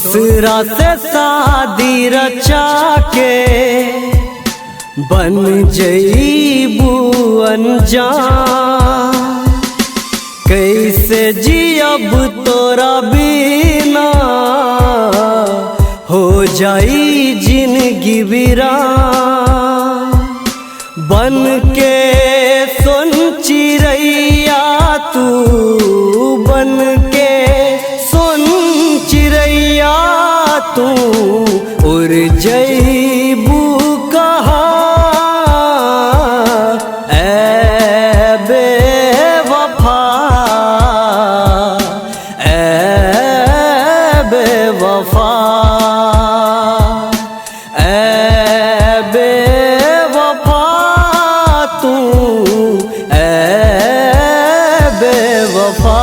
दोसरा से शादी रचा के बन जईबू अनजान। कैसे जियब तोरा बिना हो जाई जिंदगी वीरान। बन के सुन चिड़ैया तू, बन के सुन चिड़ैया तू उड़ जईबू कहाँ ऐ बेवफा, ऐ बेवफा, ऐ बेवफा तू, ऐ बेवफा।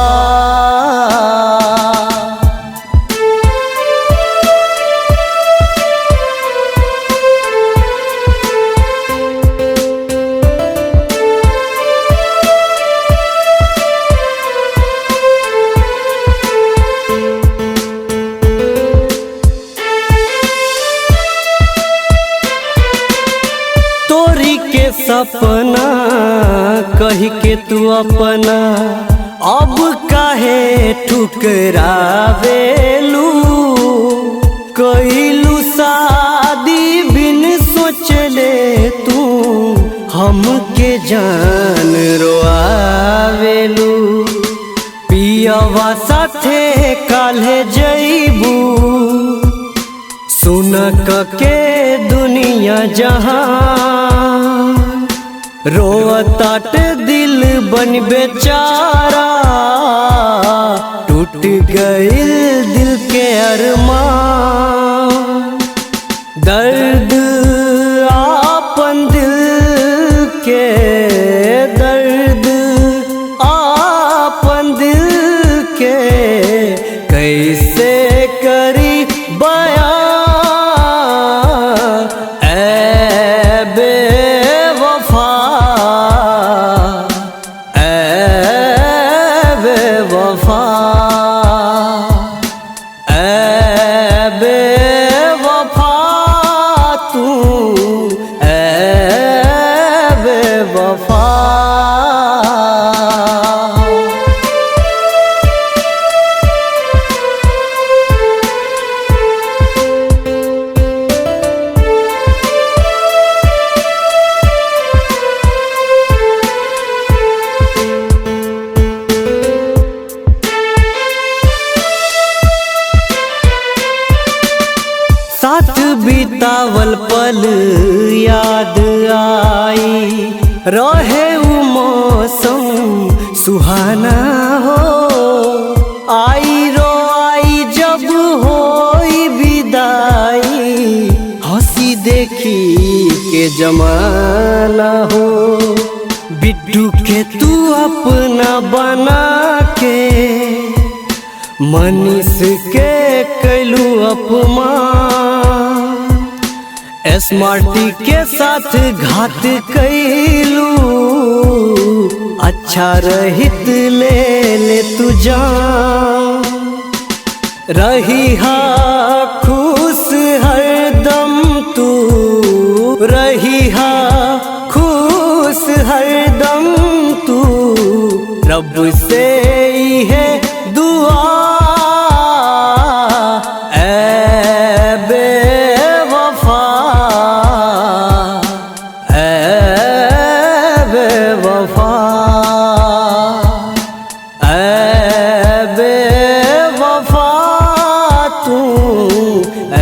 तोरी के सपना कही के तू अपना अब काहे ठुकरावेलू। कइलू शादी बिन सोचले तू हमके जान रोआवेलू। पियवा साथे काल्हे जईबू सुन के दुनिया जहां। रोताट दिल बन बेचारा टूट गइल दिल के अरमान। दर्द आपन दिल के, दर्द आपन दिल के कैसे करी बयां। बेवफा, ऐ बेवफा तू, ऐ बेवफा। साथ बितावल पल याद आई, रहे उ मौसम सुहाना हो। आई रो आई जब होई विदाई, हंसी देखी के जमाना हो। बिट्टू के तू अपना बना के मनीष के कैलू अपमान। स्मार्टी के साथ घात कैलू, अच्छा रहित ले तू जान। रही हा खुश हरदम तू, रही हा खुश हरदम तू। रब से है दुआ, ऐ बेवफा, ऐ बेवफा, ऐ बेवफा तू, ऐ